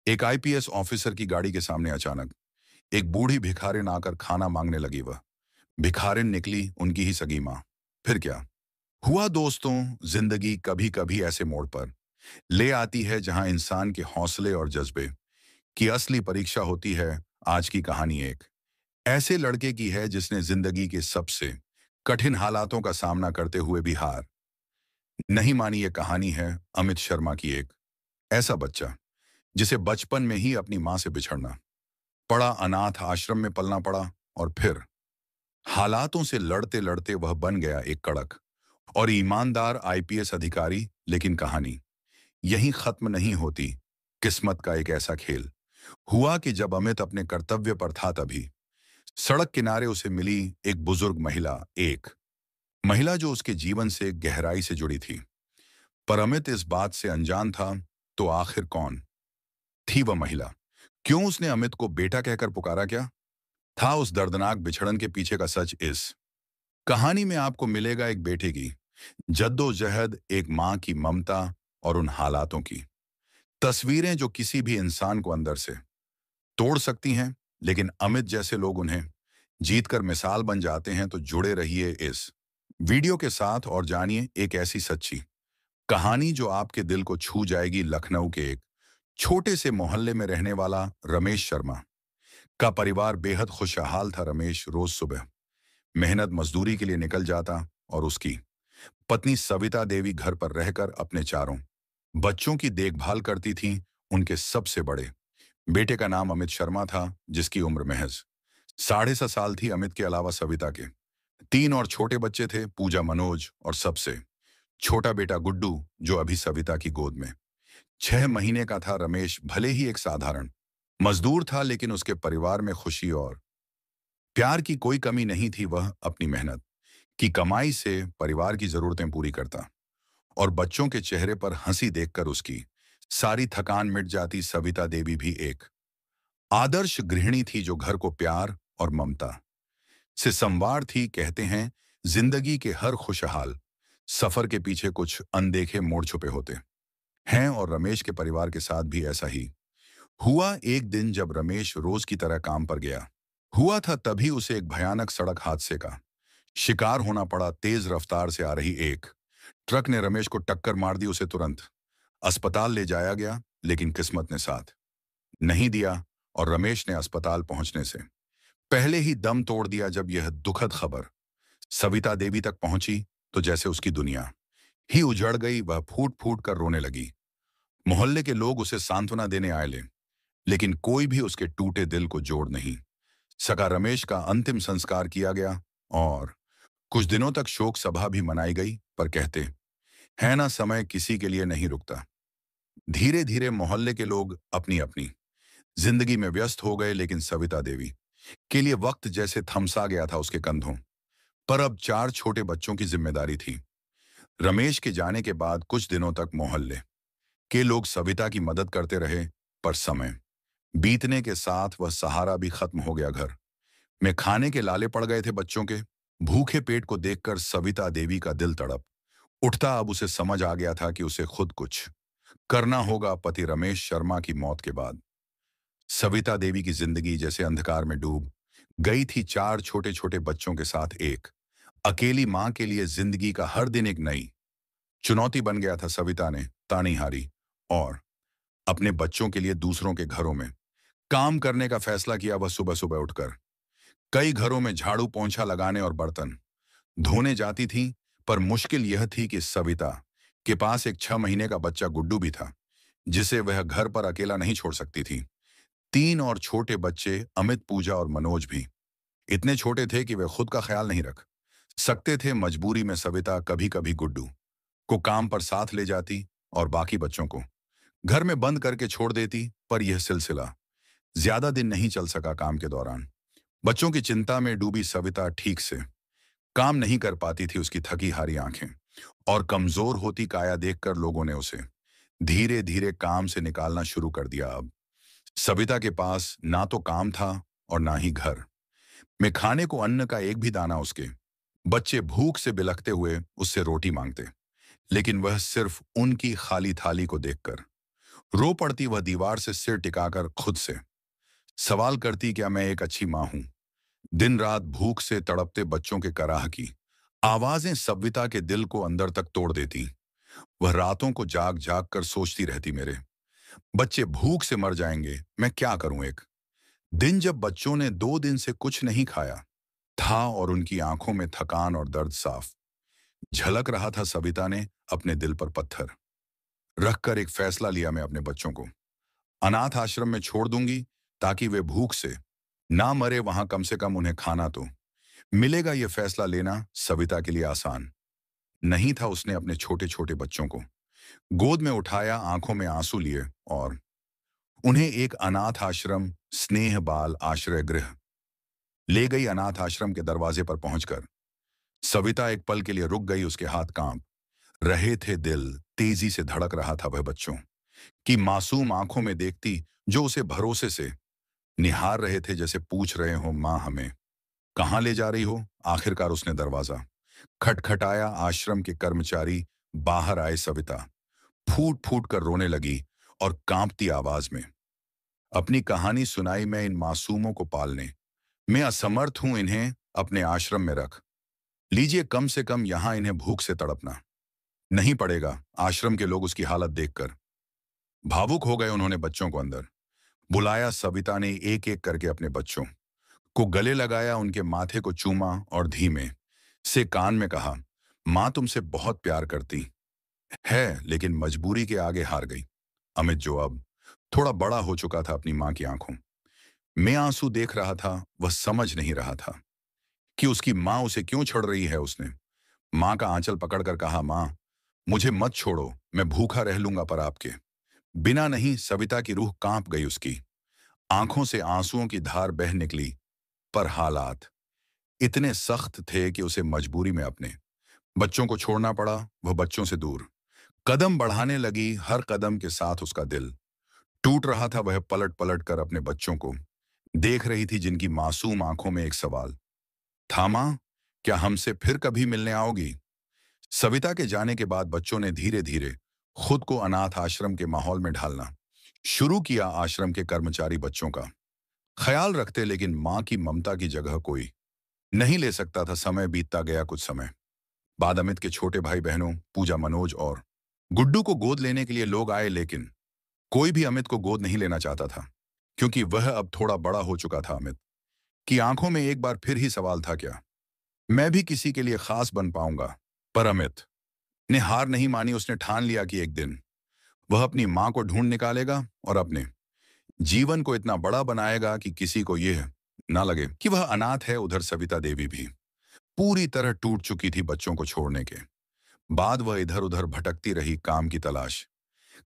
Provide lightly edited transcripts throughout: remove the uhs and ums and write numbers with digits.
एक IPS officer की गाड़ी के सामने अचानक एक बूढ़ी भिखारिन आकर खाना मांगने लगी। वह भिखारिन निकली उनकी ही सगी माँ। फिर क्या हुआ दोस्तों? जिंदगी कभी कभी ऐसे मोड़ पर ले आती है जहां इंसान के हौसले और जज्बे की असली परीक्षा होती है। आज की कहानी एक ऐसे लड़के की है जिसने जिंदगी के सबसे कठिन हालातों का सामना करते हुए भी हार नहीं मानी। ये कहानी है अमित शर्मा की। एक ऐसा बच्चा जिसे बचपन में ही अपनी माँ से बिछड़ना पड़ा, अनाथ आश्रम में पलना पड़ा, और फिर हालातों से लड़ते लड़ते वह बन गया एक कड़क और ईमानदार आईपीएस अधिकारी। लेकिन कहानी यहीं खत्म नहीं होती। किस्मत का एक ऐसा खेल हुआ कि जब अमित अपने कर्तव्य पर था, तभी सड़क किनारे उसे मिली एक बुजुर्ग महिला। एक महिला जो उसके जीवन से गहराई से जुड़ी थी। पर अमित इस बात से अनजान था। तो आखिर कौन थी वह महिला? क्यों उसने अमित को बेटा कहकर पुकारा? क्या था उस दर्दनाक बिछड़न के पीछे का सच? इस कहानी में आपको मिलेगा एक बेटे की जद्दोजहद, एक माँ की ममता, और उन हालातों की तस्वीरें जो किसी भी इंसान को अंदर से तोड़ सकती हैं। लेकिन अमित जैसे लोग उन्हें जीतकर मिसाल बन जाते हैं। तो जुड़े रहिए इस वीडियो के साथ और जानिए एक ऐसी सच्ची कहानी जो आपके दिल को छू जाएगी। लखनऊ के एक छोटे से मोहल्ले में रहने वाला रमेश शर्मा का परिवार बेहद खुशहाल था। रमेश रोज सुबह मेहनत मजदूरी के लिए निकल जाता और उसकी पत्नी सविता देवी घर पर रहकर अपने चारों बच्चों की देखभाल करती थीं। उनके सबसे बड़े बेटे का नाम अमित शर्मा था, जिसकी उम्र महज 7.5 साल थी। अमित के अलावा सविता के 3 और छोटे बच्चे थे, पूजा, मनोज और सबसे छोटा बेटा गुड्डू, जो अभी सविता की गोद में 6 महीने का था। रमेश भले ही एक साधारण मजदूर था, लेकिन उसके परिवार में खुशी और प्यार की कोई कमी नहीं थी। वह अपनी मेहनत की कमाई से परिवार की जरूरतें पूरी करता और बच्चों के चेहरे पर हंसी देखकर उसकी सारी थकान मिट जाती। सविता देवी भी एक आदर्श गृहिणी थी जो घर को प्यार और ममता से संवार थी। कहते हैं जिंदगी के हर खुशहाल सफर के पीछे कुछ अनदेखे मोड़ छुपे होते हैं, और रमेश के परिवार के साथ भी ऐसा ही हुआ। एक दिन जब रमेश रोज की तरह काम पर गया हुआ था, तभी उसे एक भयानक सड़क हादसे का शिकार होना पड़ा। तेज रफ्तार से आ रही एक ट्रक ने रमेश को टक्कर मार दी। उसे तुरंत अस्पताल ले जाया गया, लेकिन किस्मत ने साथ नहीं दिया और रमेश ने अस्पताल पहुंचने से पहले ही दम तोड़ दिया। जब यह दुखद खबर सविता देवी तक पहुंची, तो जैसे उसकी दुनिया ही उजड़ गई। वह फूट फूट कर रोने लगी। मोहल्ले के लोग उसे सांत्वना देने आए, लेकिन कोई भी उसके टूटे दिल को जोड़ नहीं सका। रमेश का अंतिम संस्कार किया गया और कुछ दिनों तक शोक सभा भी मनाई गई। पर कहते है ना, समय किसी के लिए नहीं रुकता। धीरे धीरे मोहल्ले के लोग अपनी अपनी जिंदगी में व्यस्त हो गए, लेकिन सविता देवी के लिए वक्त जैसे थमसा गया था उसके कंधों पर। अब 4 छोटे बच्चों की जिम्मेदारी थी। रमेश के जाने के बाद कुछ दिनों तक मोहल्ले के लोग सविता की मदद करते रहे, पर समय बीतने के साथ वह सहारा भी खत्म हो गया। घर में खाने के लाले पड़ गए थे बच्चों के। भूखे पेट को देखकर सविता देवी का दिल तड़प उठता। अब उसे समझ आ गया था कि उसे खुद कुछ करना होगा। पति रमेश शर्मा की मौत के बाद सविता देवी की जिंदगी जैसे अंधकार में डूब गई थी। 4 छोटे छोटे बच्चों के साथ एक अकेली मां के लिए जिंदगी का हर दिन एक नई चुनौती बन गया था। सविता ने तानी हारी और अपने बच्चों के लिए दूसरों के घरों में काम करने का फैसला किया। वह सुबह सुबह उठकर कई घरों में झाड़ू पोंछा लगाने और बर्तन धोने जाती थी। पर मुश्किल यह थी कि सविता के पास एक 6 महीने का बच्चा गुड्डू भी था, जिसे वह घर पर अकेला नहीं छोड़ सकती थी। 3 और छोटे बच्चे अमित, पूजा और मनोज भी इतने छोटे थे कि वे खुद का ख्याल नहीं रख सकते थे। मजबूरी में सविता कभी कभी गुड्डू को काम पर साथ ले जाती और बाकी बच्चों को घर में बंद करके छोड़ देती। पर यह सिलसिला ज्यादा दिन नहीं चल सका। काम के दौरान बच्चों की चिंता में डूबी सविता ठीक से काम नहीं कर पाती थी। उसकी थकी हारी आंखें और कमजोर होती काया देखकर लोगों ने उसे धीरे धीरे काम से निकालना शुरू कर दिया। अब सविता के पास ना तो काम था और ना ही घर में खाने को अन्न का एक भी दाना। उसके बच्चे भूख से बिलखते हुए उससे रोटी मांगते, लेकिन वह सिर्फ उनकी खाली थाली को देखकर रो पड़ती वह दीवार से सिर टिकाकर खुद से। सवाल करती, क्या मैं एक अच्छी माँ हूं? दिन रात भूख से तड़पते बच्चों के कराह की आवाजें सविता के दिल को अंदर तक तोड़ देती। वह रातों को जाग जाग कर सोचती रहती, मेरे बच्चे भूख से मर जाएंगे, मैं क्या करूं? एक दिन जब बच्चों ने 2 दिन से कुछ नहीं खाया था और उनकी आंखों में थकान और दर्द साफ झलक रहा था, सविता ने अपने दिल पर पत्थर रखकर एक फैसला लिया, मैं अपने बच्चों को अनाथ आश्रम में छोड़ दूंगी, ताकि वे भूख से ना मरे, वहां कम से कम उन्हें खाना तो मिलेगा। यह फैसला लेना सविता के लिए आसान नहीं था। उसने अपने छोटे छोटे बच्चों को गोद में उठाया, आंखों में आंसू लिए और उन्हें एक अनाथ आश्रम, स्नेह बाल आश्रय गृह ले गई। अनाथ आश्रम के दरवाजे पर पहुंचकर सविता एक पल के लिए रुक गई। उसके हाथ कांप रहे थे, दिल तेजी से धड़क रहा था। वह बच्चों की मासूम आंखों में देखती, जो उसे भरोसे से निहार रहे थे, जैसे पूछ रहे हो, मां हमें कहां ले जा रही हो? आखिरकार उसने दरवाजा खटखटाया। आश्रम के कर्मचारी बाहर आए। सविता फूट फूट कर रोने लगी और कांपती आवाज में अपनी कहानी सुनाई, मैं इन मासूमों को पालने मैं असमर्थ हूं, इन्हें अपने आश्रम में रख लीजिए, कम से कम यहां इन्हें भूख से तड़पना नहीं पड़ेगा। आश्रम के लोग उसकी हालत देखकर भावुक हो गए। उन्होंने बच्चों को अंदर बुलाया। सविता ने एक एक करके अपने बच्चों को गले लगाया, उनके माथे को चूमा और धीमे से कान में कहा, मां तुमसे बहुत प्यार करती है, लेकिन मजबूरी के आगे हार गई। अमित, जो अब थोड़ा बड़ा हो चुका था, अपनी मां की आंखों में आंसू देख रहा था। वह समझ नहीं रहा था कि उसकी मां उसे क्यों छड़ रही है। उसने मां का आंचल पकड़कर कहा, मां मुझे मत छोड़ो, मैं भूखा रह लूंगा पर आपके बिना नहीं। सविता की रूह कांप गई, उसकी आंखों से आंसुओं की धार बह निकली, पर हालात इतने सख्त थे कि उसे मजबूरी में अपने बच्चों को छोड़ना पड़ा। वह बच्चों से दूर कदम बढ़ाने लगी। हर कदम के साथ उसका दिल टूट रहा था। वह पलट पलट कर अपने बच्चों को देख रही थी, जिनकी मासूम आंखों में एक सवाल था, मां क्या हमसे फिर कभी मिलने आओगी? सविता के जाने के बाद बच्चों ने धीरे धीरे खुद को अनाथ आश्रम के माहौल में ढालना शुरू किया। आश्रम के कर्मचारी बच्चों का ख्याल रखते, लेकिन मां की ममता की जगह कोई नहीं ले सकता था। समय बीतता गया। कुछ समय बाद अमित के छोटे भाई बहनों पूजा, मनोज और गुड्डू को गोद लेने के लिए लोग आए, लेकिन कोई भी अमित को गोद नहीं लेना चाहता था, क्योंकि वह अब थोड़ा बड़ा हो चुका था। अमित की आंखों में एक बार फिर ही सवाल था, क्या मैं भी किसी के लिए खास बन पाऊंगा? पर अमित ने हार नहीं मानी। उसने ठान लिया कि एक दिन वह अपनी मां को ढूंढ निकालेगा और अपने जीवन को इतना बड़ा बनाएगा कि किसी को यह ना लगे कि वह अनाथ है। उधर सविता देवी भी पूरी तरह टूट चुकी थी। बच्चों को छोड़ने के बाद वह इधर उधर भटकती रही, काम की तलाश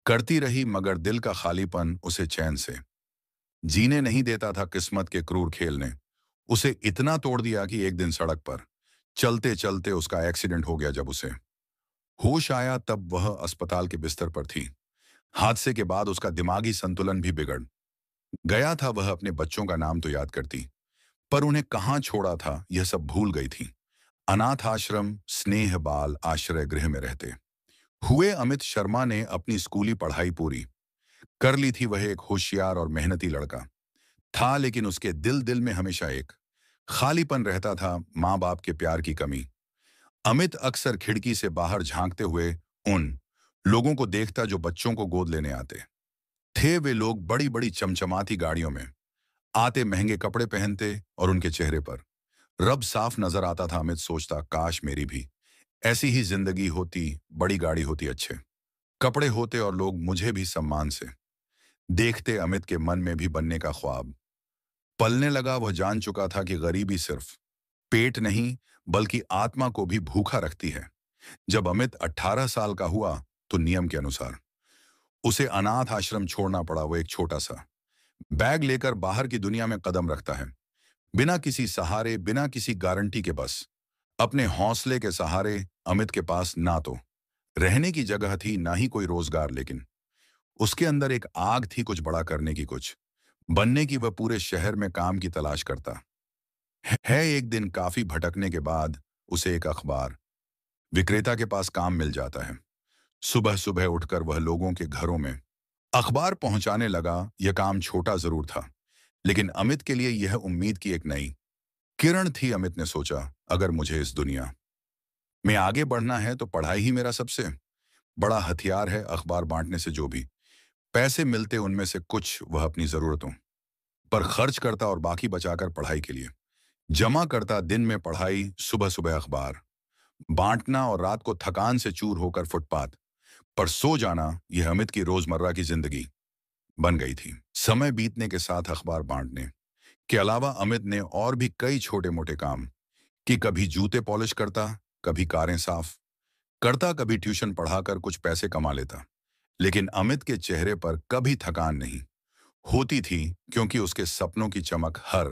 करती रही, मगर दिल का खालीपन उसे चैन से जीने नहीं देता था। किस्मत के क्रूर खेल ने उसे इतना तोड़ दिया कि एक दिन सड़क पर चलते चलते उसका एक्सीडेंट हो गया। जब उसे होश आया, तब वह अस्पताल के बिस्तर पर थी। हादसे के बाद उसका दिमागी संतुलन भी बिगड़ गया था। वह अपने बच्चों का नाम तो याद करती, पर उन्हें कहाँ छोड़ा था यह सब भूल गई थी। अनाथ आश्रम, स्नेह बाल आश्रय गृह में रहते हुए अमित शर्मा ने अपनी स्कूली पढ़ाई पूरी कर ली थी। वह एक होशियार और मेहनती लड़का था, लेकिन उसके दिल दिल में हमेशा एक खालीपन रहता था, माँ बाप के प्यार की कमी। अमित अक्सर खिड़की से बाहर झांकते हुए उन लोगों को देखता जो बच्चों को गोद लेने आते थे। वे लोग बड़ी बड़ी चमचमाती गाड़ियों में आते, महंगे कपड़े पहनते और उनके चेहरे पर रब साफ नजर आता था। अमित सोचता, काश मेरी भी ऐसी ही जिंदगी होती, बड़ी गाड़ी होती, अच्छे कपड़े होते और लोग मुझे भी सम्मान से देखते। अमित के मन में भी बनने का ख्वाब पलने लगा। वह जान चुका था कि गरीबी सिर्फ पेट नहीं, बल्कि आत्मा को भी भूखा रखती है। जब अमित 18 साल का हुआ, तो नियम के अनुसार उसे अनाथ आश्रम छोड़ना पड़ा। वो एक छोटा सा बैग लेकर बाहर की दुनिया में कदम रखता है, बिना किसी सहारे, बिना किसी गारंटी के। बस अपने हौसले के सहारे। अमित के पास ना तो रहने की जगह थी, ना ही कोई रोजगार, लेकिन उसके अंदर एक आग थी, कुछ बड़ा करने की, कुछ बनने की। वह पूरे शहर में काम की तलाश करता है। एक दिन काफी भटकने के बाद उसे एक अखबार विक्रेता के पास काम मिल जाता है। सुबह सुबह उठकर वह लोगों के घरों में अखबार पहुंचाने लगा। यह काम छोटा जरूर था, लेकिन अमित के लिए यह उम्मीद की एक नई किरण थी। अमित ने सोचा, अगर मुझे इस दुनिया में आगे बढ़ना है तो पढ़ाई ही मेरा सबसे बड़ा हथियार है। अखबार बांटने से जो भी पैसे मिलते उनमें से कुछ वह अपनी जरूरतों पर खर्च करता और बाकी बचाकर पढ़ाई के लिए जमा करता। दिन में पढ़ाई, सुबह सुबह अखबार बांटना और रात को थकान से चूर होकर फुटपाथ पर सो जाना, यह अमित की रोजमर्रा की जिंदगी बन गई थी। समय बीतने के साथ अखबार बांटने के अलावा अमित ने और भी कई छोटे मोटे काम कि कभी जूते पॉलिश करता, कभी कारें साफ करता, कभी ट्यूशन पढ़ाकर कुछ पैसे कमा लेता। लेकिन अमित के चेहरे पर कभी थकान नहीं होती थी, क्योंकि उसके सपनों की चमक हर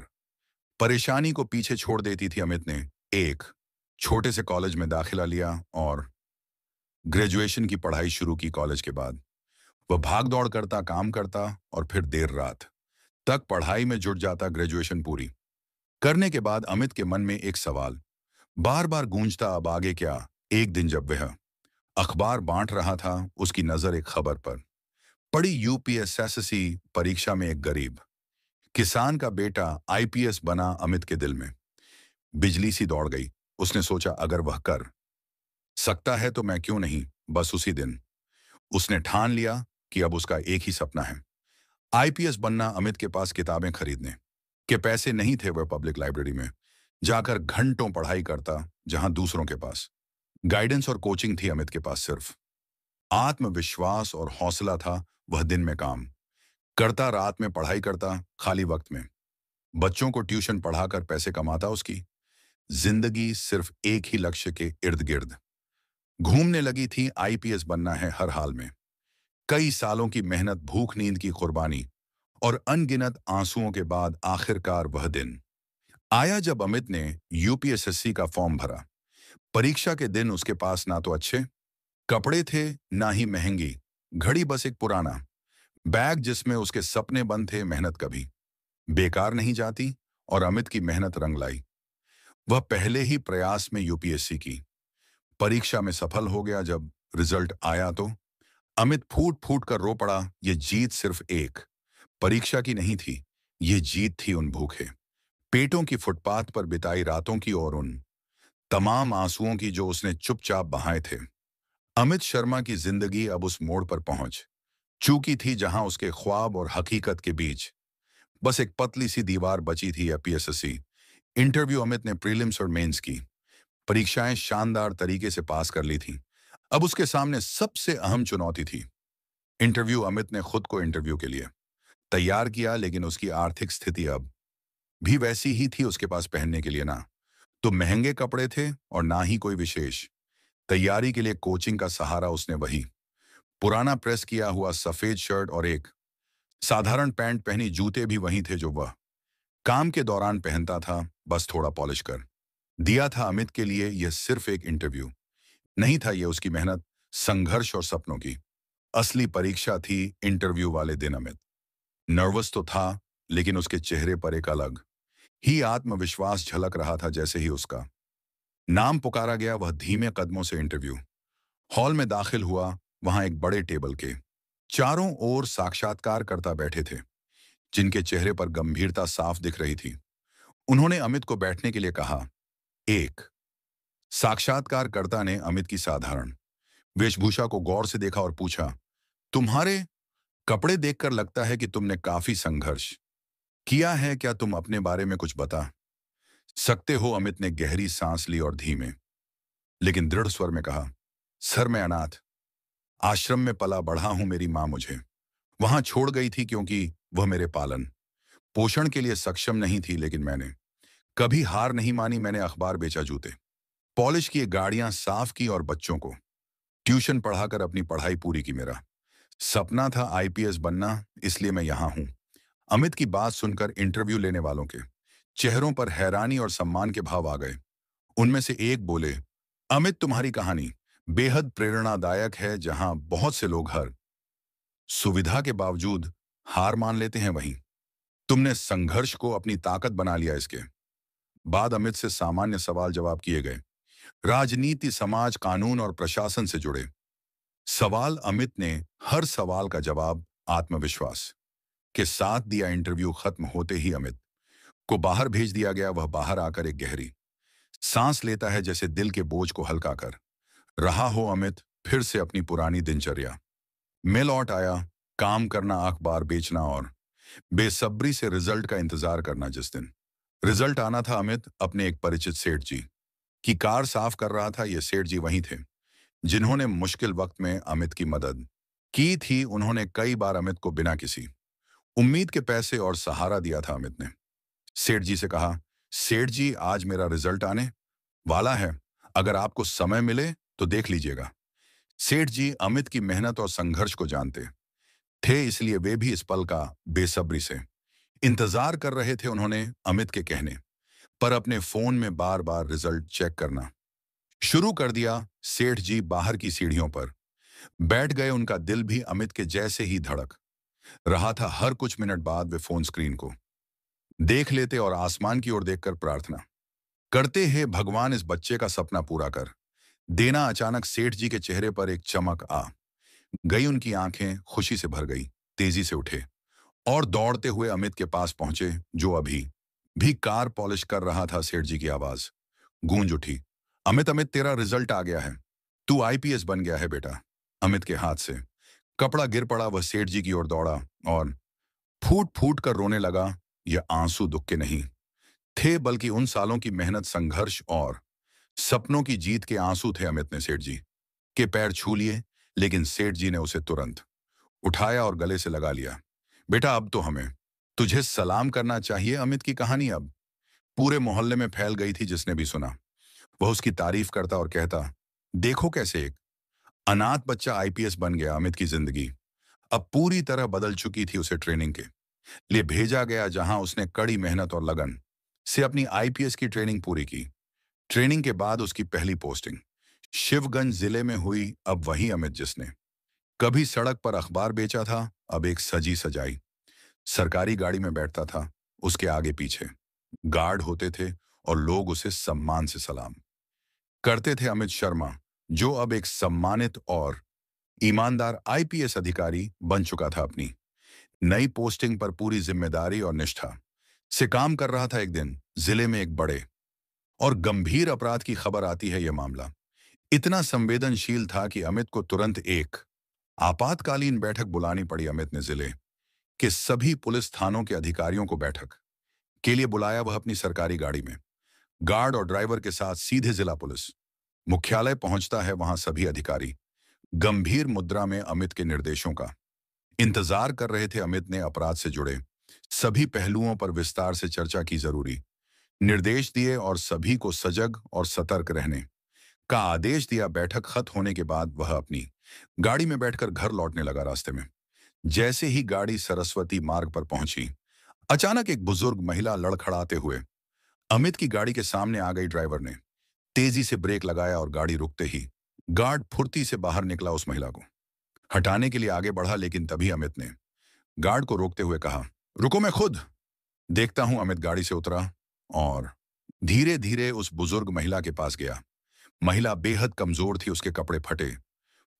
परेशानी को पीछे छोड़ देती थी। अमित ने एक छोटे से कॉलेज में दाखिला लिया और ग्रेजुएशन की पढ़ाई शुरू की। कॉलेज के बाद वह भाग दौड़ करता, काम करता और फिर देर रात तक पढ़ाई में जुट जाता। ग्रेजुएशन पूरी करने के बाद अमित के मन में एक सवाल बार बार गूंजता, अब आगे क्या। एक दिन जब वह अखबार बांट रहा था, उसकी नजर एक खबर पर पड़ी। यूपीएसएससी परीक्षा में एक गरीब किसान का बेटा आईपीएस बना। अमित के दिल में बिजली सी दौड़ गई। उसने सोचा, अगर वह कर सकता है तो मैं क्यों नहीं। बस उसी दिन उसने ठान लिया कि अब उसका एक ही सपना है, आईपीएस बनना। अमित के पास किताबें खरीदने के पैसे नहीं थे। वह पब्लिक लाइब्रेरी में जाकर घंटों पढ़ाई करता, जहां दूसरों के पास गाइडेंस और कोचिंग थी। अमित के पास सिर्फ आत्मविश्वास और हौसला था। वह दिन में काम करता, रात में पढ़ाई करता, खाली वक्त में बच्चों को ट्यूशन पढ़ाकर पैसे कमाता। उसकी जिंदगी सिर्फ एक ही लक्ष्य के इर्द गिर्द घूमने लगी थी, आईपीएस बनना है हर हाल में। कई सालों की मेहनत, भूख नींद की कुर्बानी और अनगिनत आंसुओं के बाद आखिरकार वह दिन आया जब अमित ने यूपीएसएससी का फॉर्म भरा। परीक्षा के दिन उसके पास ना तो अच्छे कपड़े थे, ना ही महंगी घड़ी, बस एक पुराना बैग जिसमें उसके सपने बंद थे। मेहनत कभी बेकार नहीं जाती और अमित की मेहनत रंग लाई। वह पहले ही प्रयास में यूपीएससी की परीक्षा में सफल हो गया। जब रिजल्ट आया तो अमित फूट फूट कर रो पड़ा। यह जीत सिर्फ एक परीक्षा की नहीं थी, ये जीत थी उन भूखे पेटों की, फुटपाथ पर बिताई रातों की और उन तमाम आंसुओं की जो उसने चुपचाप बहाए थे। अमित शर्मा की जिंदगी अब उस मोड़ पर पहुंच चुकी थी जहां उसके ख्वाब और हकीकत के बीच बस एक पतली सी दीवार बची थी। UPSSC interview. अमित ने प्रीलिम्स और मेंस की परीक्षाएं शानदार तरीके से पास कर ली थी। अब उसके सामने सबसे अहम चुनौती थी इंटरव्यू। अमित ने खुद को इंटरव्यू के लिए तैयार किया, लेकिन उसकी आर्थिक स्थिति अब भी वैसी ही थी। उसके पास पहनने के लिए ना तो महंगे कपड़े थे और ना ही कोई विशेष तैयारी के लिए कोचिंग का सहारा। उसने वही पुराना प्रेस किया हुआ सफेद शर्ट और एक साधारण पैंट पहनी। जूते भी वही थे जो वह काम के दौरान पहनता था, बस थोड़ा पॉलिश कर दिया था। अमित के लिए यह सिर्फ एक इंटरव्यू नहीं था, यह उसकी मेहनत, संघर्ष और सपनों की असली परीक्षा थी। इंटरव्यू वाले दिन अमित नर्वस तो था, लेकिन उसके चेहरे पर एक अलग ही आत्मविश्वास झलक रहा था। जैसे ही उसका नाम पुकारा गया, वह धीमे कदमों से इंटरव्यू हॉल में दाखिल हुआ। वहां एक बड़े टेबल के चारों ओर साक्षात्कारकर्ता बैठे थे, जिनके चेहरे पर गंभीरता साफ दिख रही थी। उन्होंने अमित को बैठने के लिए कहा। एक साक्षात्कारकर्ता ने अमित की साधारण वेशभूषा को गौर से देखा और पूछा, तुम्हारे कपड़े देखकर लगता है कि तुमने काफी संघर्ष किया है, क्या तुम अपने बारे में कुछ बता सकते हो। अमित ने गहरी सांस ली और धीमे लेकिन दृढ़ स्वर में कहा, सर मैं अनाथ आश्रम में पला बढ़ा हूं। मेरी मां मुझे वहां छोड़ गई थी क्योंकि वह मेरे पालन पोषण के लिए सक्षम नहीं थी, लेकिन मैंने कभी हार नहीं मानी। मैंने अखबार बेचा, जूते पॉलिश किए, गाड़ियां साफ की और बच्चों को ट्यूशन पढ़ाकर अपनी पढ़ाई पूरी की। मेरा सपना था आईपीएस बनना, इसलिए मैं यहां हूं। अमित की बात सुनकर इंटरव्यू लेने वालों के चेहरों पर हैरानी और सम्मान के भाव आ गए। उनमें से एक बोले, अमित तुम्हारी कहानी बेहद प्रेरणादायक है। जहां बहुत से लोग हर सुविधा के बावजूद हार मान लेते हैं, वहीं तुमने संघर्ष को अपनी ताकत बना लिया। इसके बाद अमित से सामान्य सवाल जवाब किए गए, राजनीति, समाज, कानून और प्रशासन से जुड़े सवाल। अमित ने हर सवाल का जवाब आत्मविश्वास के साथ दिया। इंटरव्यू खत्म होते ही अमित को बाहर भेज दिया गया। वह बाहर आकर एक गहरी सांस लेता है, जैसे दिल के बोझ को हल्का कर रहा हो। अमित फिर से अपनी पुरानी दिनचर्या में लौट आया। काम करना, अखबार बेचना और बेसब्री से रिजल्ट का इंतजार करना। जिस दिन रिजल्ट आना था, अमित अपने एक परिचित सेठ जी की कार साफ कर रहा था। ये सेठ जी वही थे जिन्होंने मुश्किल वक्त में अमित की मदद की थी। उन्होंने कई बार अमित को बिना किसी उम्मीद के पैसे और सहारा दिया था। अमित ने सेठ जी से कहा, सेठ जी आज मेरा रिजल्ट आने वाला है, अगर आपको समय मिले तो देख लीजिएगा। सेठ जी अमित की मेहनत और संघर्ष को जानते थे, इसलिए वे भी इस पल का बेसब्री से इंतजार कर रहे थे। उन्होंने अमित के कहने पर अपने फोन में बार बार रिजल्ट चेक करना शुरू कर दिया। सेठ जी बाहर की सीढ़ियों पर बैठ गए। उनका दिल भी अमित के जैसे ही धड़क रहा था। हर कुछ मिनट बाद वे फोन स्क्रीन को देख लेते और आसमान की ओर देखकर प्रार्थना करते, हैं भगवान इस बच्चे का सपना पूरा कर देना। अचानक सेठ जी के चेहरे पर एक चमक आ गई। उनकी आंखें खुशी से भर गई। तेजी से उठे और दौड़ते हुए अमित के पास पहुंचे, जो अभी भी कार पॉलिश कर रहा था। सेठ जी की आवाज गूंज उठी, अमित अमित तेरा रिजल्ट आ गया है, तू आईपीएस बन गया है बेटा। अमित के हाथ से कपड़ा गिर पड़ा। वह सेठ जी की ओर दौड़ा और फूट फूट कर रोने लगा। यह आंसू दुख के नहीं थे, बल्कि उन सालों की मेहनत, संघर्ष और सपनों की जीत के आंसू थे। अमित ने सेठ जी के पैर छू लिए, लेकिन सेठ जी ने उसे तुरंत उठाया और गले से लगा लिया। बेटा अब तो हमें तुझे सलाम करना चाहिए। अमित की कहानी अब पूरे मोहल्ले में फैल गई थी। जिसने भी सुना वह उसकी तारीफ करता और कहता, देखो कैसे एक अनाथ बच्चा आईपीएस बन गया। अमित की जिंदगी अब पूरी तरह बदल चुकी थी। उसे ट्रेनिंग के लिए भेजा गया, जहां उसने कड़ी मेहनत और लगन से अपनी आईपीएस की ट्रेनिंग पूरी की। ट्रेनिंग के बाद उसकी पहली पोस्टिंग शिवगंज जिले में हुई। अब वही अमित जिसने कभी सड़क पर अखबार बेचा था, अब एक सजी सजाई सरकारी गाड़ी में बैठता था। उसके आगे पीछे गार्ड होते थे और लोग उसे सम्मान से सलाम करते थे। अमित शर्मा, जो अब एक सम्मानित और ईमानदार आईपीएस अधिकारी बन चुका था, अपनी नई पोस्टिंग पर पूरी जिम्मेदारी और निष्ठा से काम कर रहा था। एक दिन जिले में एक बड़े और गंभीर अपराध की खबर आती है। यह मामला इतना संवेदनशील था कि अमित को तुरंत एक आपातकालीन बैठक बुलानी पड़ी। अमित ने जिले के सभी पुलिस थानों के अधिकारियों को बैठक के लिए बुलाया। वह अपनी सरकारी गाड़ी में गार्ड और ड्राइवर के साथ सीधे जिला पुलिस मुख्यालय पहुंचता है। वहां सभी अधिकारी गंभीर मुद्रा में अमित के निर्देशों का इंतजार कर रहे थे। अमित ने अपराध से जुड़े सभी पहलुओं पर विस्तार से चर्चा की, जरूरी निर्देश दिए और सभी को सजग और सतर्क रहने का आदेश दिया। बैठक खत्म होने के बाद वह अपनी गाड़ी में बैठकर घर लौटने लगा। रास्ते में जैसे ही गाड़ी सरस्वती मार्ग पर पहुंची, अचानक एक बुजुर्ग महिला लड़खड़ाते हुए अमित की गाड़ी के सामने आ गई। ड्राइवर ने तेजी से ब्रेक लगाया और गाड़ी रुकते ही गार्ड फुर्ती से बाहर निकला। उस महिला को हटाने के लिए आगे बढ़ा, लेकिन तभी अमित ने गार्ड को रोकते हुए कहा, रुको, मैं खुद देखता हूं। अमित गाड़ी से उतरा और धीरे धीरे उस बुजुर्ग महिला के पास गया। महिला बेहद कमजोर थी। उसके कपड़े फटे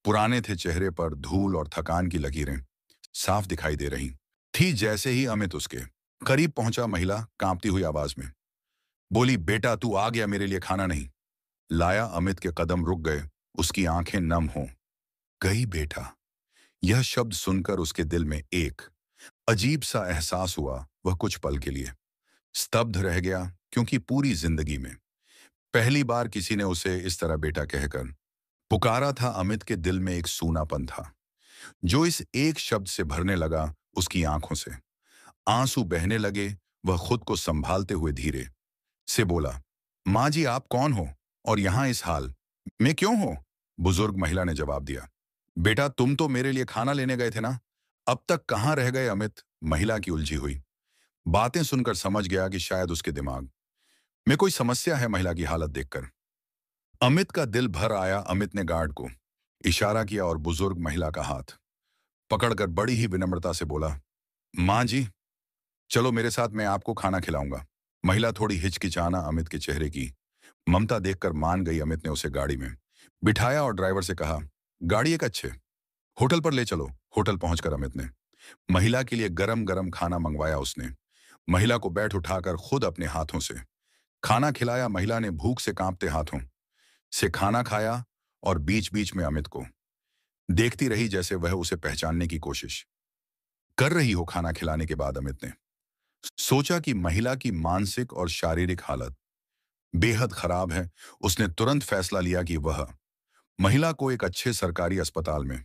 पुराने थे, चेहरे पर धूल और थकान की लकीरें साफ दिखाई दे रही थी। जैसे ही अमित उसके करीब पहुंचा, महिला कांपती हुई आवाज में बोली, बेटा तू आ गया, मेरे लिए खाना नहीं लाया। अमित के कदम रुक गए, उसकी आंखें नम हो गई। बेटा, यह शब्द सुनकर उसके दिल में एक अजीब सा एहसास हुआ। वह कुछ पल के लिए स्तब्ध रह गया, क्योंकि पूरी जिंदगी में पहली बार किसी ने उसे इस तरह बेटा कहकर पुकारा था। अमित के दिल में एक सूनापन था, जो इस एक शब्द से भरने लगा। उसकी आंखों से आंसू बहने लगे। वह खुद को संभालते हुए धीरे से बोला, माँ जी आप कौन हो और यहाँ इस हाल में क्यों हो? बुजुर्ग महिला ने जवाब दिया, बेटा तुम तो मेरे लिए खाना लेने गए थे ना, अब तक कहाँ रह गए? अमित महिला की उलझी हुई बातें सुनकर समझ गया कि शायद उसके दिमाग में कोई समस्या है। महिला की हालत देखकर अमित का दिल भर आया। अमित ने गार्ड को इशारा किया और बुजुर्ग महिला का हाथ पकड़कर बड़ी ही विनम्रता से बोला, माँ जी चलो मेरे साथ, मैं आपको खाना खिलाऊंगा। महिला थोड़ी हिचकिचाना अमित के चेहरे की ममता देखकर मान गई। अमित ने उसे गाड़ी में बिठाया और ड्राइवर से कहा, गाड़ी एक अच्छे होटल पर ले चलो। होटल पहुंचकर अमित ने महिला के लिए गरम गरम खाना मंगवाया उसने। महिला को बैठ उठाकर खुद अपने हाथों से खाना खिलाया। महिला ने भूख से कांपते हाथों से खाना खाया और बीच बीच में अमित को देखती रही, जैसे वह उसे पहचानने की कोशिश कर रही हो। खाना खिलाने के बाद अमित ने सोचा कि महिला की मानसिक और शारीरिक हालत बेहद खराब है। उसने तुरंत फैसला लिया कि वह महिला को एक अच्छे सरकारी अस्पताल में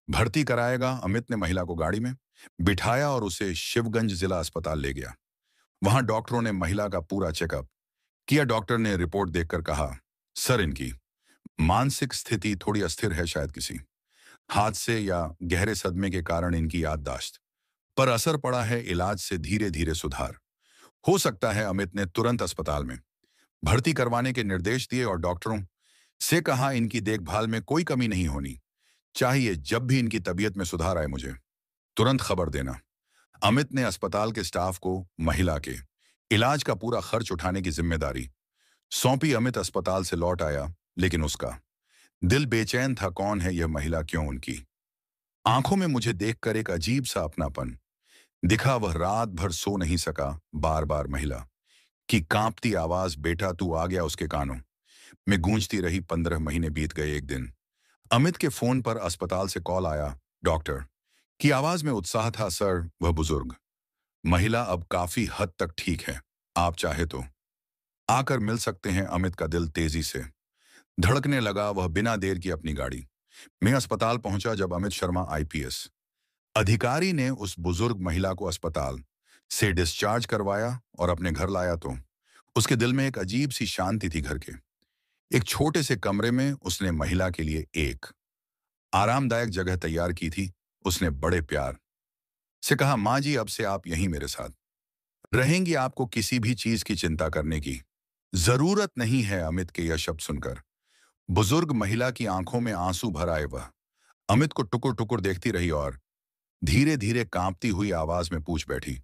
भर्ती कराएगा। अमित ने महिला को गाड़ी में बिठाया और उसे शिवगंज जिला अस्पताल ले गया। वहां डॉक्टरों ने महिला का पूरा चेकअप किया। डॉक्टर ने रिपोर्ट देखकर कहा, सर, इनकी मानसिक स्थिति थोड़ी अस्थिर है। शायद किसी हादसे या गहरे सदमे के कारण इनकी याददाश्त पर असर पड़ा है। इलाज से धीरे धीरे सुधार हो सकता है। अमित ने तुरंत अस्पताल में भर्ती करवाने के निर्देश दिए और डॉक्टरों से कहा, इनकी देखभाल में कोई कमी नहीं होनी चाहिए। जब भी इनकी तबीयत में सुधार आए मुझे तुरंत खबर देना। अमित ने अस्पताल के स्टाफ को महिला के इलाज का पूरा खर्च उठाने की जिम्मेदारी सौंपी। अमित अस्पताल से लौट आया, लेकिन उसका दिल बेचैन था। कौन है यह महिला? क्यों उनकी आंखों में मुझे देखकर एक अजीब सा अपनापन दिखा? वह रात भर सो नहीं सका। बार बार महिला की कांपती आवाज, बेटा तू आ गया, उसके कानों में गूंजती रही। 15 महीने बीत गए। एक दिन अमित के फोन पर अस्पताल से कॉल आया। डॉक्टर की आवाज में उत्साह था। सर, वह बुजुर्ग महिला अब काफी हद तक ठीक है। आप चाहे तो आकर मिल सकते हैं। अमित का दिल तेजी से धड़कने लगा। वह बिना देर की अपनी गाड़ी में अस्पताल पहुंचा। जब अमित शर्मा आईपीएस अधिकारी ने उस बुजुर्ग महिला को अस्पताल से डिस्चार्ज करवाया और अपने घर लाया, तो उसके दिल में एक अजीब सी शांति थी। घर के एक छोटे से कमरे में उसने महिला के लिए एक आरामदायक जगह तैयार की थी। उसने बड़े प्यार से कहा, माँ जी, अब से आप यहीं मेरे साथ रहेंगी। आपको किसी भी चीज की चिंता करने की जरूरत नहीं है। अमित के यह शब्द सुनकर बुजुर्ग महिला की आंखों में आंसू भर आए। वह अमित को टुकुर टुकुर देखती रही और धीरे धीरे कांपती हुई आवाज में पूछ बैठी,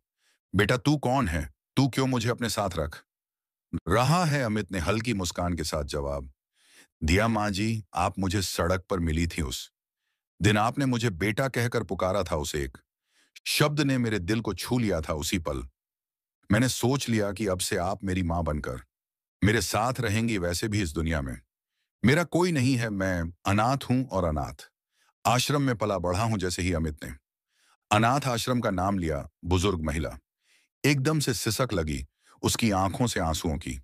बेटा तू कौन है? तू क्यों मुझे अपने साथ रख रहा है? अमित ने हल्की मुस्कान के साथ जवाब दिया, माँ जी, आप मुझे सड़क पर मिली थी उस दिन। आपने मुझे बेटा कहकर पुकारा था। उस एक शब्द ने मेरे दिल को छू लिया था। उसी पल मैंने सोच लिया कि अब से आप मेरी माँ बनकर मेरे साथ रहेंगी। वैसे भी इस दुनिया में मेरा कोई नहीं है। मैं अनाथ हूं और अनाथ आश्रम में पला बढ़ा हूं। जैसे ही अमित ने अनाथ आश्रम का नाम लिया, बुजुर्ग महिला एकदम से सिसक लगी। उसकी आंखों से आंसुओं की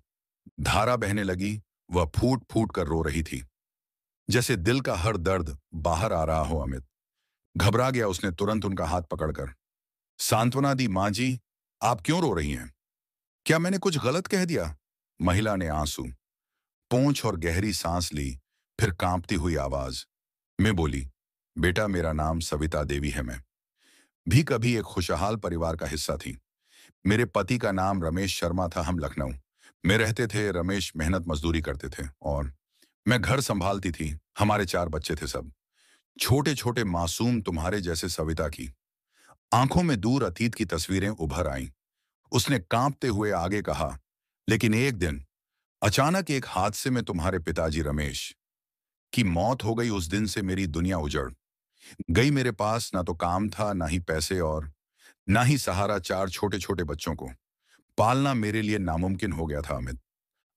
धारा बहने लगी। वह फूट फूट कर रो रही थी, जैसे दिल का हर दर्द बाहर आ रहा हो। अमित घबरा गया। उसने तुरंत उनका हाथ पकड़कर सांत्वना दी, माँ जी, आप क्यों रो रही हैं? क्या मैंने कुछ गलत कह दिया? महिला ने आंसू पोंछ और गहरी सांस ली। फिर कांपती हुई आवाज में बोली, बेटा मेरा नाम सविता देवी है। मैं भी कभी एक खुशहाल परिवार का हिस्सा थी। मेरे पति का नाम रमेश शर्मा था। हम लखनऊ में रहते थे। रमेश मेहनत मजदूरी करते थे और मैं घर संभालती थी। हमारे 4 बच्चे थे, सब छोटे छोटे मासूम। तुम्हारे जैसे। सविता की आंखों में दूर अतीत की तस्वीरें उभर आईं। उसने कांपते हुए आगे कहा, लेकिन एक दिन अचानक एक हादसे में तुम्हारे पिताजी रमेश की मौत हो गई। उस दिन से मेरी दुनिया उजड़ गई। मेरे पास ना तो काम था, ना ही पैसे और ना ही सहारा। 4 छोटे छोटे बच्चों को पालना मेरे लिए नामुमकिन हो गया था। अमित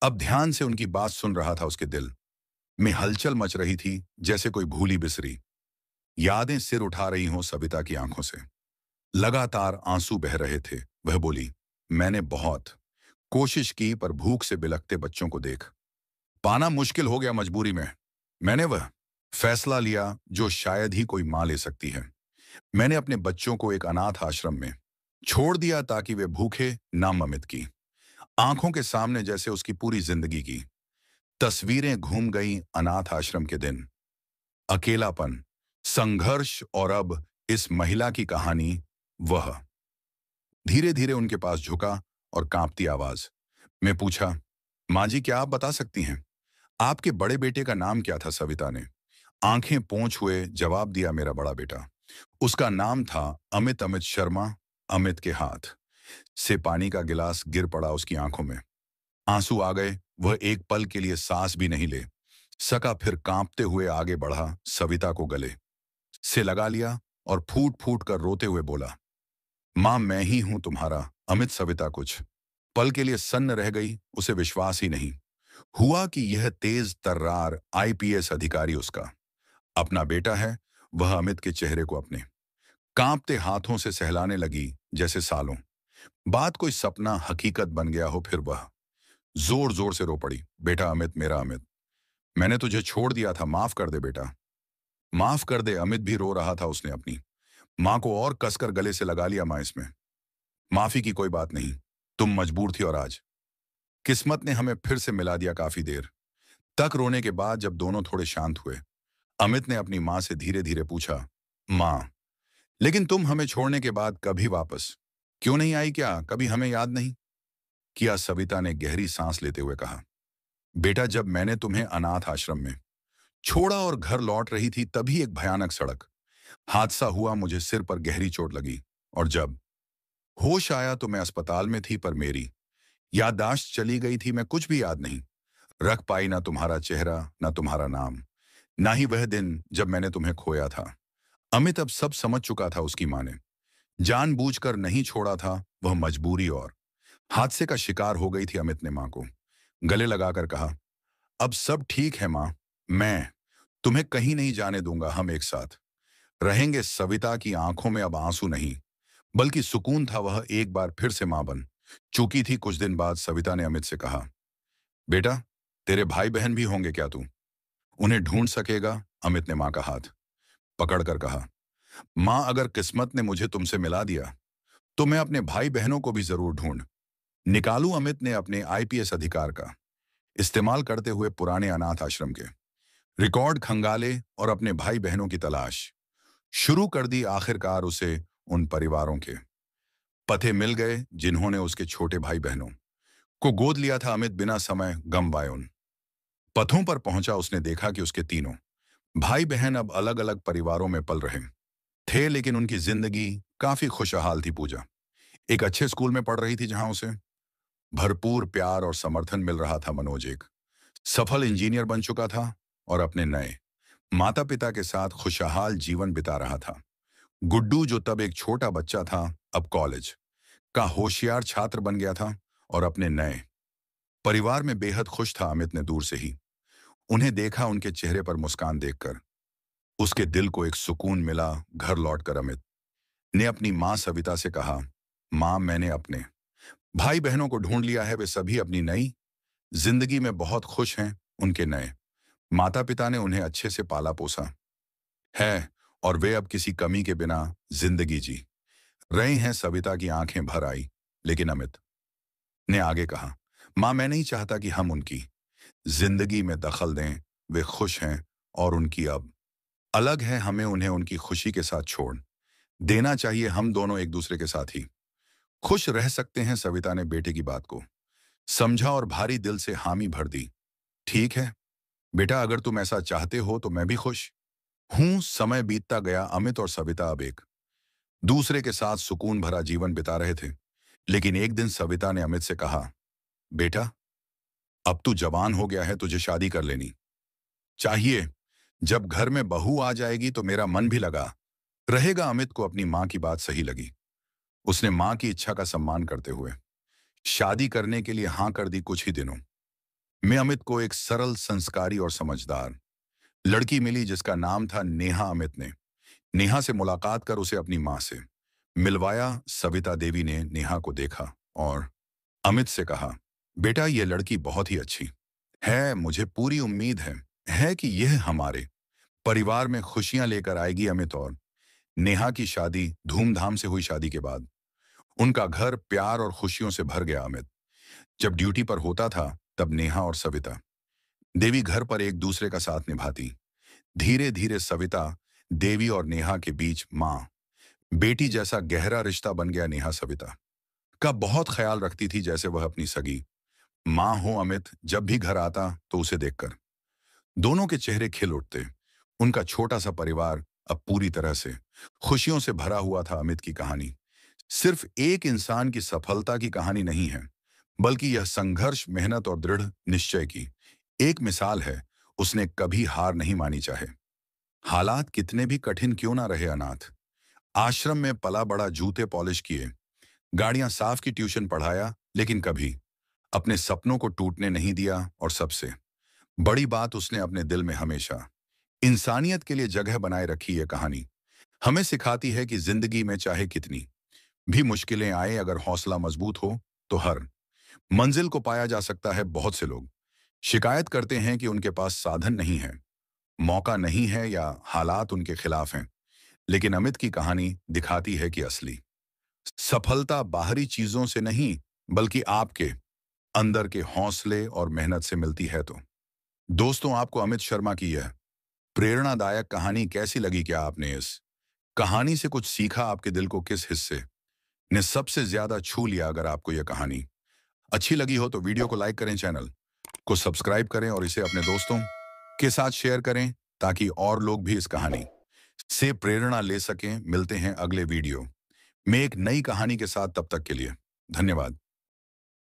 अब ध्यान से उनकी बात सुन रहा था। उसके दिल में हलचल मच रही थी, जैसे कोई भूली बिसरी यादें सिर उठा रही हों। सविता की आंखों से लगातार आंसू बह रहे थे। वह बोली, मैंने बहुत कोशिश की, पर भूख से बिलखते बच्चों को देख पाना मुश्किल हो गया। मजबूरी में मैंने वह फैसला लिया जो शायद ही कोई मां ले सकती है। मैंने अपने बच्चों को एक अनाथ आश्रम में छोड़ दिया, ताकि वे भूखे ना। अमित की आंखों के सामने जैसे उसकी पूरी जिंदगी की तस्वीरें घूम गईं। अनाथ आश्रम के दिन, अकेलापन, संघर्ष और अब इस महिला की कहानी। वह धीरे धीरे उनके पास झुका और कांपती आवाज में पूछा, माँ जी, क्या आप बता सकती हैं आपके बड़े बेटे का नाम क्या था? सविता ने आंखें पोंछ हुए जवाब दिया, मेरा बड़ा बेटा, उसका नाम था अमित। अमित शर्मा। अमित के हाथ से पानी का गिलास गिर पड़ा। उसकी आंखों में आंसू आ गए। वह एक पल के लिए सांस भी नहीं ले सका। फिर कांपते हुए आगे बढ़ा, सविता को गले से लगा लिया और फूट फूट कर रोते हुए बोला, मां मैं ही हूं तुम्हारा अमित। सविता कुछ पल के लिए सन्न रह गई, उसे विश्वास ही नहीं हुआ कि यह तेज तर्रार आईपीएस अधिकारी उसका अपना बेटा है। वह अमित के चेहरे को अपने कांपते हाथों से सहलाने लगी, जैसे सालों बाद कोई सपना हकीकत बन गया हो। फिर वह जोर जोर से रो पड़ी, बेटा अमित, मेरा अमित, मैंने तुझे छोड़ दिया था, माफ कर दे बेटा, माफ कर दे। अमित भी रो रहा था। उसने अपनी मां को और कसकर गले से लगा लिया। मां, इसमें माफी की कोई बात नहीं, तुम मजबूर थी और आज किस्मत ने हमें फिर से मिला दिया। काफी देर तक रोने के बाद जब दोनों थोड़े शांत हुए, अमित ने अपनी मां से धीरे धीरे पूछा, मां, लेकिन तुम हमें छोड़ने के बाद कभी वापस क्यों नहीं आई? क्या कभी हमें याद नहीं किया? सविता ने गहरी सांस लेते हुए कहा, बेटा जब मैंने तुम्हें अनाथ आश्रम में छोड़ा और घर लौट रही थी, तभी एक भयानक सड़क हादसा हुआ। मुझे सिर पर गहरी चोट लगी और जब होश आया तो मैं अस्पताल में थी, पर मेरी याददाश्त चली गई थी। मैं कुछ भी याद नहीं रख पाई, ना तुम्हारा चेहरा, ना तुम्हारा नाम, ना ही वह दिन जब मैंने तुम्हें खोया था। अमित अब सब समझ चुका था। उसकी मां ने जानबूझकर नहीं छोड़ा था, वह मजबूरी और हादसे का शिकार हो गई थी। अमित ने मां को गले लगाकर कहा, अब सब ठीक है मां, मैं तुम्हें कहीं नहीं जाने दूंगा, हम एक साथ रहेंगे। सविता की आंखों में अब आंसू नहीं बल्कि सुकून था। वह एक बार फिर से मां बन चुकी थी। कुछ दिन बाद सविता ने अमित से कहा, बेटा तेरे भाई बहन भी होंगे क्या? तू उन्हें ढूंढ सकेगा? अमित ने मां का हाथ पकड़कर कहा, मां अगर किस्मत ने मुझे तुमसे मिला दिया तो मैं अपने भाई बहनों को भी जरूर ढूंढ निकालूं। अमित ने अपने आईपीएस अधिकार का इस्तेमाल करते हुए पुराने अनाथ आश्रम के रिकॉर्ड खंगाले और अपने भाई बहनों की तलाश शुरू कर दी। आखिरकार उसे उन परिवारों के पते मिल गए जिन्होंने उसके छोटे भाई बहनों को गोद लिया था। अमित बिना समय गंवाए उन पथों पर पहुंचा। उसने देखा कि उसके तीनों भाई बहन अब अलग अलग परिवारों में पल रहे थे, लेकिन उनकी जिंदगी काफी खुशहाल थी। पूजा एक अच्छे स्कूल में पढ़ रही थी जहां उसे भरपूर प्यार और समर्थन मिल रहा था। मनोज एक सफल इंजीनियर बन चुका था और अपने नए माता पिता के साथ खुशहाल जीवन बिता रहा था। गुड्डू जो तब एक छोटा बच्चा था, अब कॉलेज का होशियार छात्र बन गया था और अपने नए परिवार में बेहद खुश था। अमित ने दूर से ही उन्हें देखा। उनके चेहरे पर मुस्कान देखकर उसके दिल को एक सुकून मिला। घर लौटकर अमित ने अपनी मां सविता से कहा, मां मैंने अपने भाई बहनों को ढूंढ लिया है, वे सभी अपनी नई जिंदगी में बहुत खुश हैं। उनके नए माता पिता ने उन्हें अच्छे से पाला पोसा है और वे अब किसी कमी के बिना जिंदगी जी रहे हैं। सविता की आंखें भर आई, लेकिन अमित ने आगे कहा, मां मैं नहीं चाहता कि हम उनकी जिंदगी में दखल दें। वे खुश हैं और उनकी अब अलग है। हमें उन्हें उनकी खुशी के साथ छोड़ देना चाहिए। हम दोनों एक दूसरे के साथ ही खुश रह सकते हैं। सविता ने बेटे की बात को समझा और भारी दिल से हामी भर दी। ठीक है बेटा, अगर तुम ऐसा चाहते हो तो मैं भी खुश हूं। समय बीतता गया। अमित और सविता अब एक दूसरे के साथ सुकून भरा जीवन बिता रहे थे, लेकिन एक दिन सविता ने अमित से कहा, बेटा अब तू जवान हो गया है, तुझे शादी कर लेनी चाहिए। जब घर में बहू आ जाएगी तो मेरा मन भी लगा रहेगा। अमित को अपनी मां की बात सही लगी। उसने मां की इच्छा का सम्मान करते हुए शादी करने के लिए हां कर दी। कुछ ही दिनों में अमित को एक सरल, संस्कारी और समझदार लड़की मिली जिसका नाम था नेहा। अमित ने नेहा से मुलाकात कर उसे अपनी मां से मिलवाया। सविता देवी ने नेहा को देखा और अमित से कहा, बेटा ये लड़की बहुत ही अच्छी है। मुझे पूरी उम्मीद है कि यह हमारे परिवार में खुशियां लेकर आएगी। अमित और नेहा की शादी धूमधाम से हुई। शादी के बाद उनका घर प्यार और खुशियों से भर गया। अमित जब ड्यूटी पर होता था तब नेहा और सविता देवी घर पर एक दूसरे का साथ निभाती। धीरे धीरे सविता देवी और नेहा के बीच मां बेटी जैसा गहरा रिश्ता बन गया। नेहा सविता का बहुत ख्याल रखती थी, जैसे वह अपनी सगी मां हो। अमित जब भी घर आता तो उसे देखकर दोनों के चेहरे खिल उठते। उनका छोटा सा परिवार अब पूरी तरह से खुशियों से भरा हुआ था। अमित की कहानी सिर्फ एक इंसान की सफलता की कहानी नहीं है, बल्कि यह संघर्ष, मेहनत और दृढ़ निश्चय की एक मिसाल है। उसने कभी हार नहीं मानी, चाहे हालात कितने भी कठिन क्यों ना रहे। अनाथ आश्रम में पला बड़ा, जूते पॉलिश किए, गाड़ियां साफ की, ट्यूशन पढ़ाया, लेकिन कभी अपने सपनों को टूटने नहीं दिया। और सबसे बड़ी बात, उसने अपने दिल में हमेशा इंसानियत के लिए जगह बनाए रखी। ये कहानी हमें सिखाती है कि जिंदगी में चाहे कितनी भी मुश्किलें आए, अगर हौसला मजबूत हो तो हर मंजिल को पाया जा सकता है। बहुत से लोग शिकायत करते हैं कि उनके पास साधन नहीं है, मौका नहीं है या हालात उनके खिलाफ हैं। लेकिन अमित की कहानी दिखाती है कि असली सफलता बाहरी चीजों से नहीं, बल्कि आपके अंदर के हौसले और मेहनत से मिलती है। तो दोस्तों, आपको अमित शर्मा की यह प्रेरणादायक कहानी कैसी लगी? क्या आपने इस कहानी से कुछ सीखा? आपके दिल को किस हिस्से ने सबसे ज्यादा छू लिया? अगर आपको यह कहानी अच्छी लगी हो तो वीडियो को लाइक करें, चैनल को सब्सक्राइब करें और इसे अपने दोस्तों के साथ शेयर करें, ताकि और लोग भी इस कहानी से प्रेरणा ले सकें। मिलते हैं अगले वीडियो में एक नई कहानी के साथ। तब तक के लिए धन्यवाद।